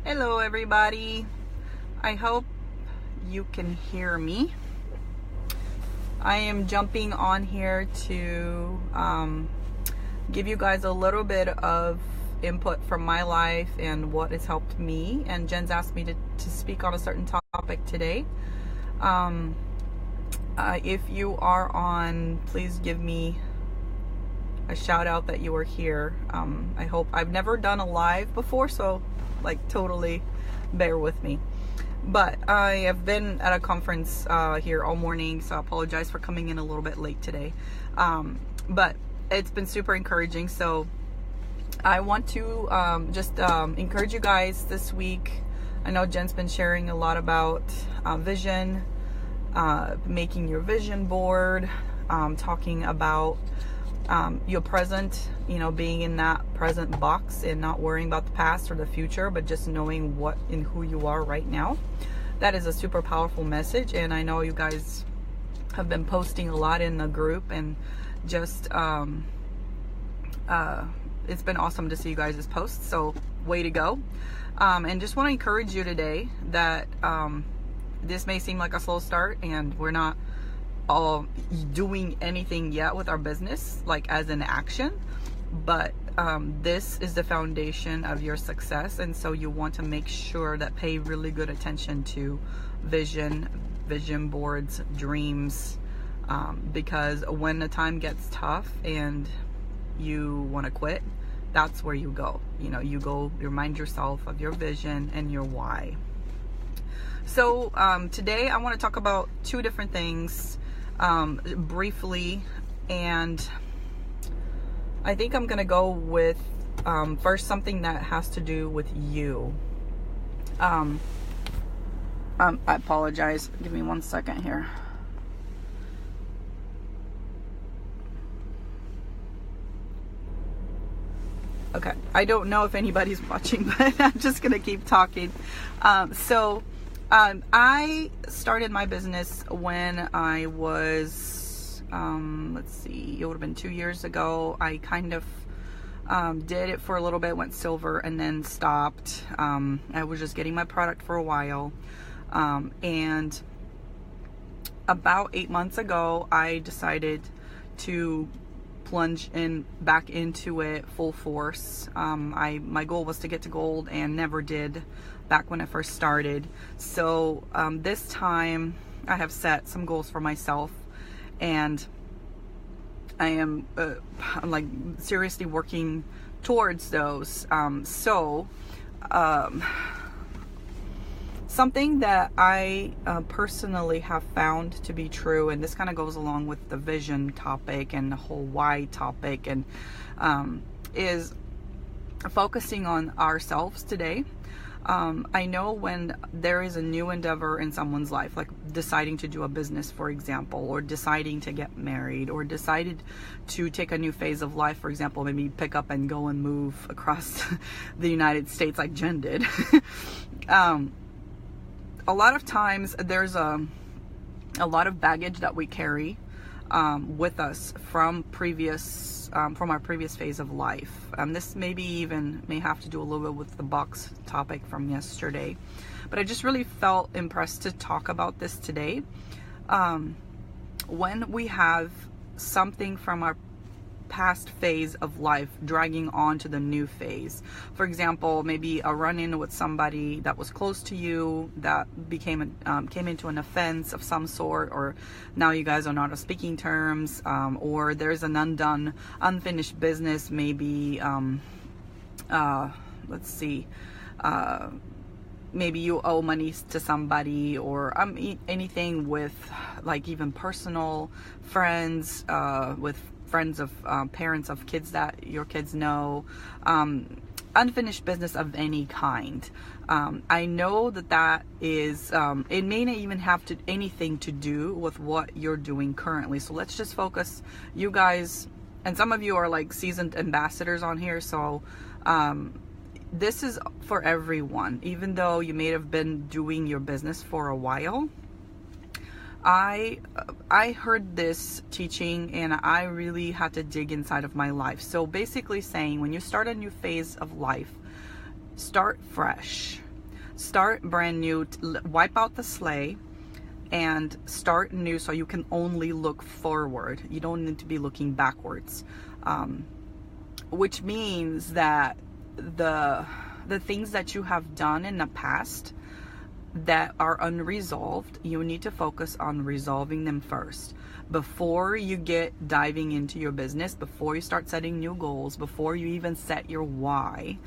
Hello everybody, I hope you can hear me. I am jumping on here to give you guys a little bit of input from my life and what has helped me, and Jen's asked me to speak on a certain topic today. If you are on, please give me a shout out that you are here. I hope. I've never done a live before, so totally bear with me. But I have been at a conference here all morning, so I apologize for coming in a little bit late today. But it's been super encouraging, so I want to just encourage you guys this week. I know Jen's been sharing a lot about vision, making your vision board, talking about your present, being in that present box and not worrying about the past or the future, but just knowing what and who you are right now. That is a super powerful message, and I know you guys have been posting a lot in the group, and just it's been awesome to see you guys' posts, so way to go. And just want to encourage you today that this may seem like a slow start, and we're not doing anything yet with our business, as an action, but this is the foundation of your success, and so you want to make sure that pay really good attention to vision boards, dreams, because when the time gets tough and you want to quit, that's where you go. You remind yourself of your vision and your why. So today I want to talk about two different things briefly, and I think I'm gonna go with first something that has to do with you. I apologize, give me 1 second here. Okay, I don't know if anybody's watching, but I'm just gonna keep talking. I started my business when I was, let's see, it would have been 2 years ago. I kind of did it for a little bit, went silver, and then stopped. I was just getting my product for a while. And about 8 months ago, I decided to plunge back into it full force. My goal was to get to gold and never did back when I first started. So this time I have set some goals for myself, and I am seriously working towards those. Something that I personally have found to be true, and this kind of goes along with the vision topic and the whole why topic, and is focusing on ourselves today. I know when there is a new endeavor in someone's life, like deciding to do a business, for example, or deciding to get married, or decided to take a new phase of life, for example, maybe pick up and go and move across the United States like Jen did. A lot of times there's a lot of baggage that we carry with us from our previous phase of life. This may have to do a little bit with the box topic from yesterday, but I just really felt impressed to talk about this today. When we have something from our past phase of life dragging on to the new phase, for example, maybe a run-in with somebody that was close to you that came into an offense of some sort, or now you guys are not on speaking terms, or there's an unfinished business, maybe let's see, maybe you owe money to somebody, or anything with even personal friends, with friends of parents of kids that your kids know, unfinished business of any kind. I know that is, it may not even have anything to do with what you're doing currently. So let's just focus, you guys, and some of you are seasoned ambassadors on here, so this is for everyone. Even though you may have been doing your business for a while, I heard this teaching and I really had to dig inside of my life. So basically saying, when you start a new phase of life, start fresh. Start brand new, wipe out the sleigh and start new, so you can only look forward. You don't need to be looking backwards, which means that the things that you have done in the past that are unresolved, you need to focus on resolving them first before you get diving into your business, before you start setting new goals, before you even set your why.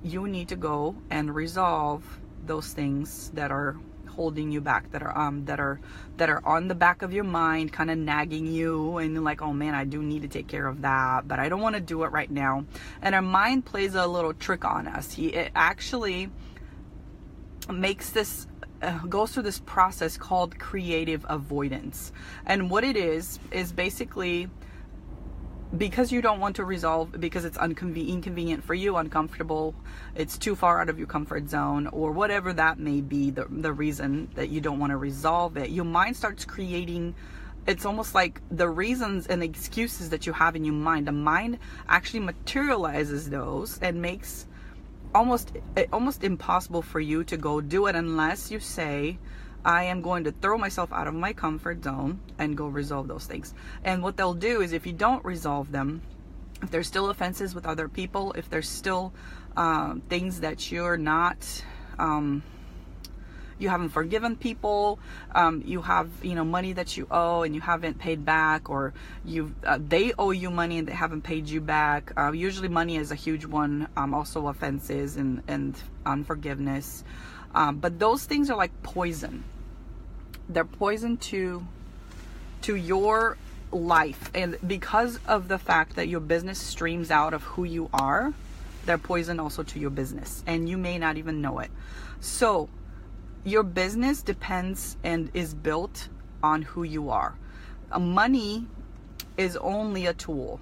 You need to go and resolve those things that are holding you back, that are on the back of your mind, kind of nagging you, and you're like, oh man, I do need to take care of that, but I don't want to do it right now. And our mind plays a little trick on us. It actually makes this goes through this process called creative avoidance. And what it is basically, because you don't want to resolve, because it's inconvenient for you, uncomfortable, it's too far out of your comfort zone, or whatever that may be, the reason that you don't want to resolve it, your mind starts creating, it's almost like the reasons and excuses that you have in your mind, the mind actually materializes those and makes almost impossible for you to go do it unless you say, I am going to throw myself out of my comfort zone and go resolve those things. And what they'll do is, if you don't resolve them, if there's still offenses with other people, if there's still things that you're not, you haven't forgiven people, you have, money that you owe and you haven't paid back, or they owe you money and they haven't paid you back. Usually money is a huge one. Also offenses and unforgiveness. But those things are like poison. They're poison to your life. And because of the fact that your business streams out of who you are, they're poison also to your business. And you may not even know it. So your business depends and is built on who you are. Money is only a tool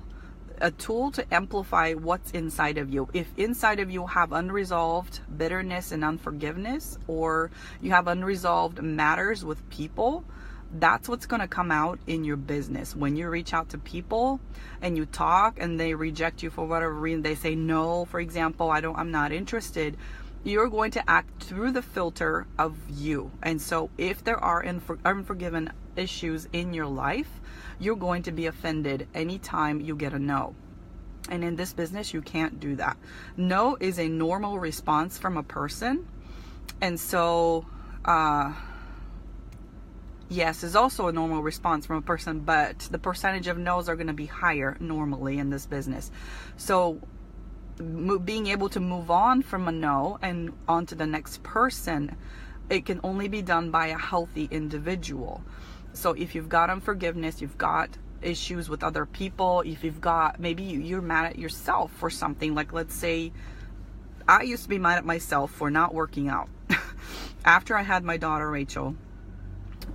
to amplify what's inside of you. If inside of you have unresolved bitterness and unforgiveness, or you have unresolved matters with people, that's what's going to come out in your business. When you reach out to people and you talk and they reject you for whatever reason, they say no, for example, I'm not interested, you're going to act through the filter of you. And so if there are unforgiven issues in your life, you're going to be offended anytime you get a no. And in this business, you can't do that. No is a normal response from a person. And so, yes is also a normal response from a person, but the percentage of no's are going to be higher normally in this business. So being able to move on from a no and on to the next person, it can only be done by a healthy individual. So if you've got unforgiveness, you've got issues with other people, if you've got, maybe you're mad at yourself for something, like let's say I used to be mad at myself for not working out. After I had my daughter Rachel,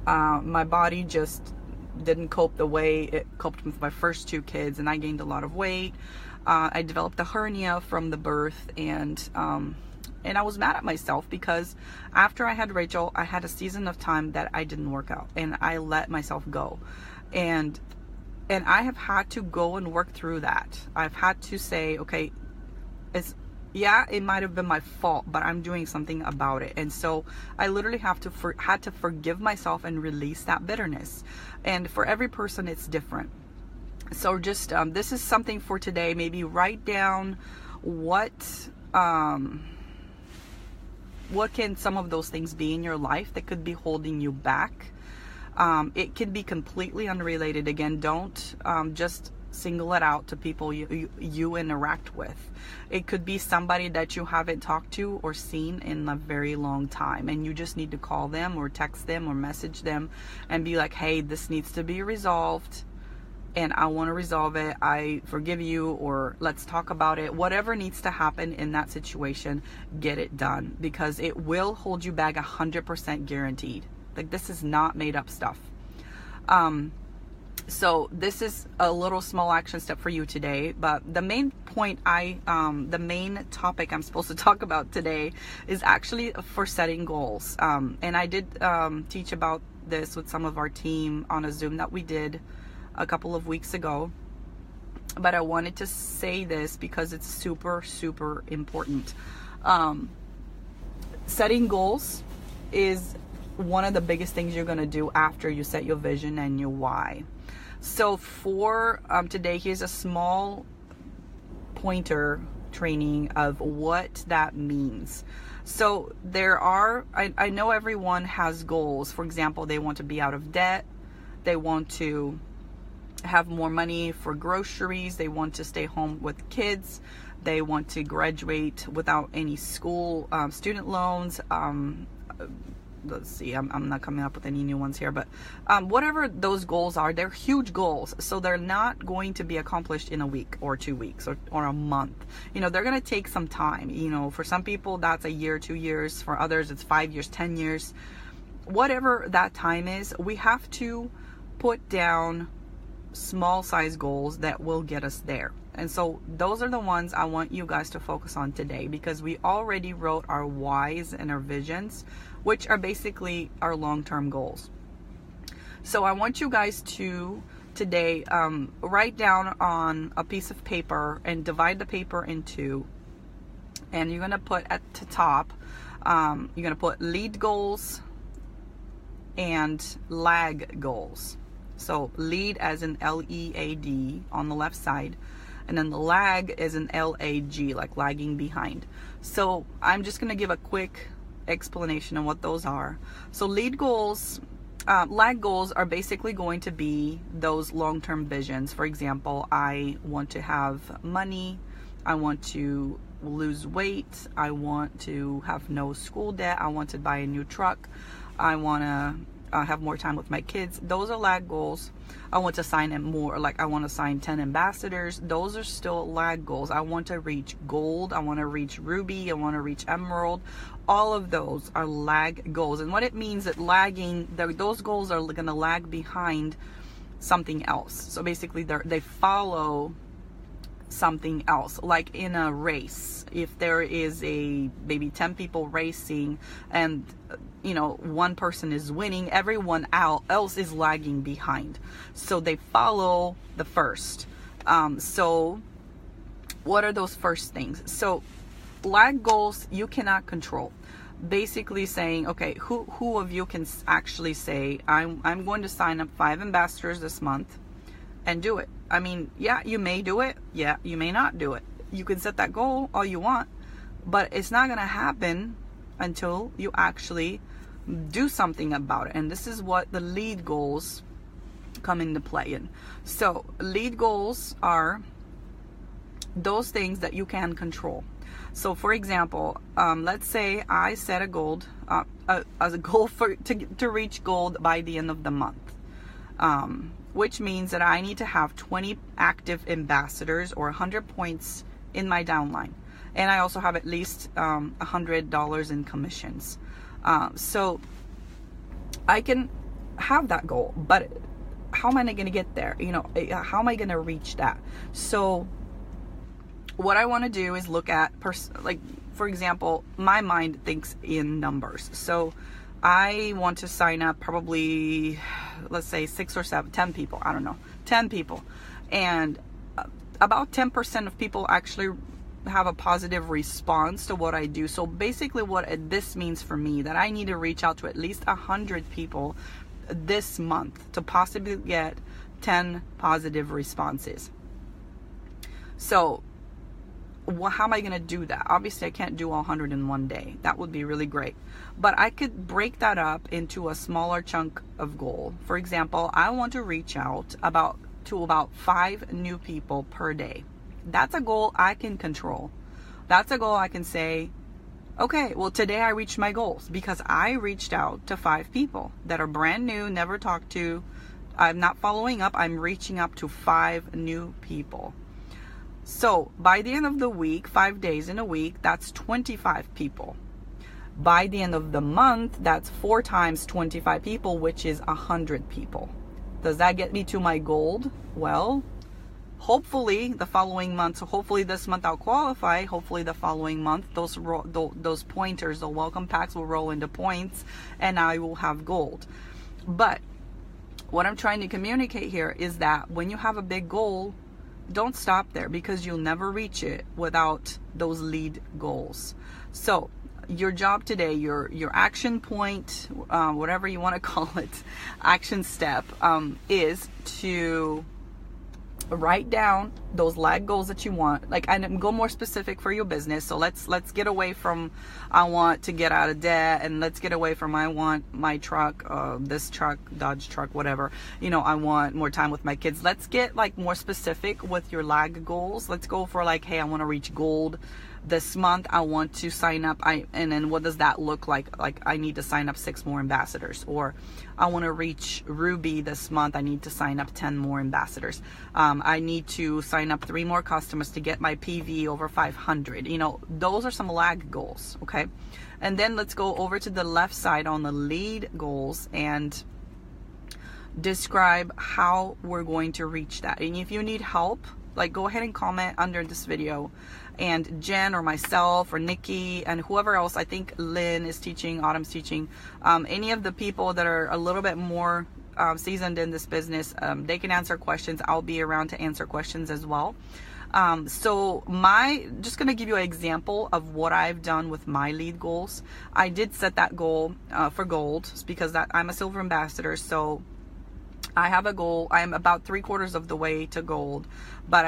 my body just didn't cope the way it coped with my first two kids, and I gained a lot of weight. I developed a hernia from the birth, and I was mad at myself because after I had Rachel, I had a season of time that I didn't work out, and I let myself go. And I have had to go and work through that. I've had to say, okay, it might have been my fault, but I'm doing something about it. And so I literally had to forgive myself and release that bitterness. And for every person, it's different. So just, this is something for today. Maybe write down what can some of those things be in your life that could be holding you back. It can be completely unrelated. Again, don't just single it out to people you interact with. It could be somebody that you haven't talked to or seen in a very long time, and you just need to call them or text them or message them and be like, hey, this needs to be resolved, and I want to resolve it. I forgive you, or let's talk about it. Whatever needs to happen in that situation, get it done, because it will hold you back 100% guaranteed. Like, this is not made up stuff. So this is a little small action step for you today, but the main point the main topic I'm supposed to talk about today is actually for setting goals. And I did teach about this with some of our team on a Zoom that we did a couple of weeks ago, but I wanted to say this because it's super, super important. setting goals is one of the biggest things you're going to do after you set your vision and your why. So for today, here's a small pointer training of what that means. So there are, I know everyone has goals. For example, they want to be out of debt. They want to have more money for groceries. They want to stay home with kids. They want to graduate without any school student loans. Let's see, I'm not coming up with any new ones here, but whatever those goals are, they're huge goals. So they're not going to be accomplished in a week or 2 weeks or a month. You know, they're going to take some time. You know, for some people, that's a year, 2 years. For others, it's 5 years, 10 years. Whatever that time is, we have to put down small size goals that will get us there. And so those are the ones I want you guys to focus on today, because we already wrote our whys and our visions, which are basically our long-term goals. So I want you guys to today write down on a piece of paper and divide the paper in two. And you're going to put at the top, you're going to put lead goals and lag goals. So lead as in L-E-A-D on the left side, and then the lag is an L-A-G, like lagging behind. So I'm just going to give a quick explanation on what those are. So lead goals, lag goals are basically going to be those long-term visions. For example, I want to have money, I want to lose weight, I want to have no school debt, I want to buy a new truck, I want to have more time with my kids. Those are lag goals. I want to sign in more, like I want to sign 10 ambassadors. Those are still lag goals. I want to reach gold, I want to reach ruby, I want to reach emerald. All of those are lag goals. And what it means that lagging, those goals are going to lag behind something else. So basically they follow something else. Like in a race, if there is maybe 10 people racing and you know, one person is winning, everyone else is lagging behind. So they follow the first. So what are those first things? So lag goals you cannot control. Basically saying, okay, who of you can actually say, I'm going to sign up 5 ambassadors this month and do it? I mean, yeah, you may do it. Yeah, you may not do it. You can set that goal all you want, but it's not going to happen until you actually do something about it. And this is what the lead goals come into play in. So lead goals are those things that you can control. So for example, let's say I set a goal as a goal to reach gold by the end of the month, which means that I need to have 20 active ambassadors or 100 points in my downline. And I also have at least $100 in commissions. So I can have that goal, but how am I going to get there? You know, how am I going to reach that? So what I want to do is look at, like, for example, my mind thinks in numbers. So I want to sign up probably, let's say 6 or 7, 10 people. I don't know, 10 people. And about 10% of people actually have a positive response to what I do. So basically what this means for me, that I need to reach out to at least 100 people this month to possibly get 10 positive responses. So how am I going to do that? Obviously I can't do all 100 in one day. That would be really great. But I could break that up into a smaller chunk of goal. For example, I want to reach out to about 5 new people per day. That's a goal I can control. That's a goal I can say, okay, well today I reached my goals because I reached out to 5 people that are brand new, never talked to. I'm not following up. I'm reaching up to 5 new people. So by the end of the week, 5 days in a week, that's 25 people. By the end of the month, that's 4 times 25 people, which is 100 people. Does that get me to my goal? Well, hopefully the following month, so hopefully this month I'll qualify. Hopefully the following month, those pointers, the welcome packs will roll into points and I will have gold. But what I'm trying to communicate here is that when you have a big goal, don't stop there, because you'll never reach it without those lead goals. So your job today, your action point, whatever you want to call it, action step, is to write down those lag goals that you want, like, and go more specific for your business. So let's get away from I want to get out of debt, and let's get away from I want my truck, this truck, Dodge truck, whatever, you know, I want more time with my kids. Let's get like more specific with your lag goals. Let's go for like, hey, I want to reach gold this month. I want to sign up, and then what does that look like? Like, I need to sign up 6 more ambassadors. Or I want to reach Ruby this month. I need to sign up 10 more ambassadors. I need to sign up 3 more customers to get my PV over 500. You know, those are some lag goals. Okay. And then let's go over to the left side on the lead goals and describe how we're going to reach that. And if you need help, like, go ahead and comment under this video, and Jen or myself or Nikki and whoever else, I think Lynn is teaching, Autumn's teaching, any of the people that are a little bit more seasoned in this business, they can answer questions. I'll be around to answer questions as well. So just going to give you an example of what I've done with my lead goals. I did set that goal for gold because I'm a silver ambassador. So I have a goal. I'm about 3/4 of the way to gold, but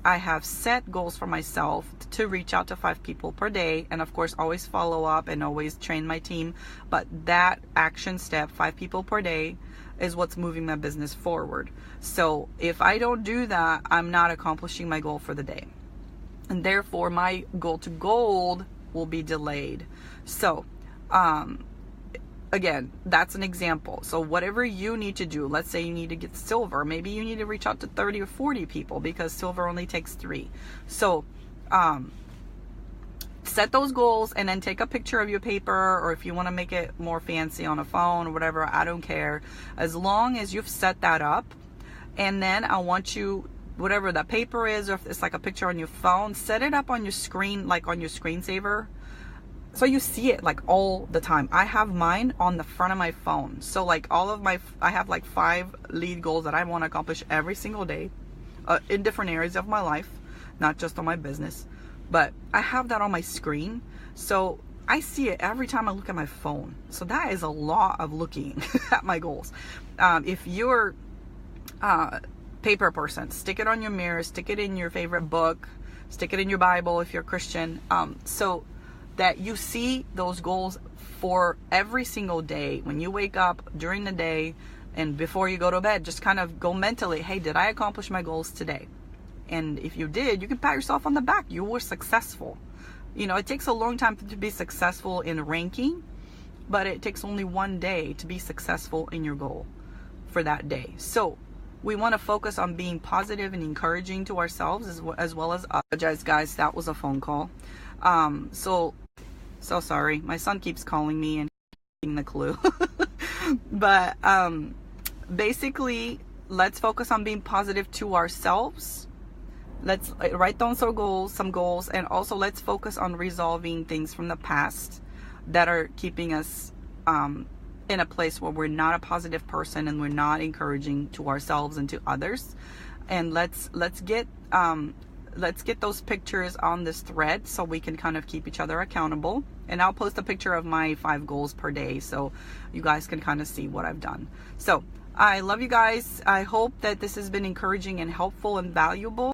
I have set goals for myself to reach out to 5 people per day, and of course always follow up and always train my team. But that action step, 5 people per day, is what's moving my business forward. So if I don't do that, I'm not accomplishing my goal for the day, and therefore my goal to gold will be delayed. So again, that's an example. So whatever you need to do, let's say you need to get silver, maybe you need to reach out to 30 or 40 people because silver only takes 3. So set those goals and then take a picture of your paper, or if you want to make it more fancy on a phone or whatever, I don't care, as long as you've set that up. And then I want you, whatever that paper is, or if it's like a picture on your phone, set it up on your screen, like on your screensaver, so you see it like all the time. I have mine on the front of my phone. So like I have like 5 lead goals that I want to accomplish every single day in different areas of my life, not just on my business, but I have that on my screen. So I see it every time I look at my phone. So that is a lot of looking at my goals. If you're a paper person, stick it on your mirror, stick it in your favorite book, stick it in your Bible if you're Christian. So that you see those goals for every single day. When you wake up, during the day, and before you go to bed, just kind of go mentally, hey, did I accomplish my goals today? And if you did, you can pat yourself on the back. You were successful. You know, it takes a long time to be successful in ranking, but it takes only one day to be successful in your goal for that day. So we want to focus on being positive and encouraging to ourselves as well as apologize, guys. That was a phone call. So sorry. My son keeps calling me and giving the clue. But basically, let's focus on being positive to ourselves. Let's write down some goals, and also let's focus on resolving things from the past that are keeping us in a place where we're not a positive person and we're not encouraging to ourselves and to others. And let's get those pictures on this thread so we can kind of keep each other accountable. And I'll post a picture of my 5 goals per day so you guys can kind of see what I've done. So I love you guys. I hope that this has been encouraging and helpful and valuable.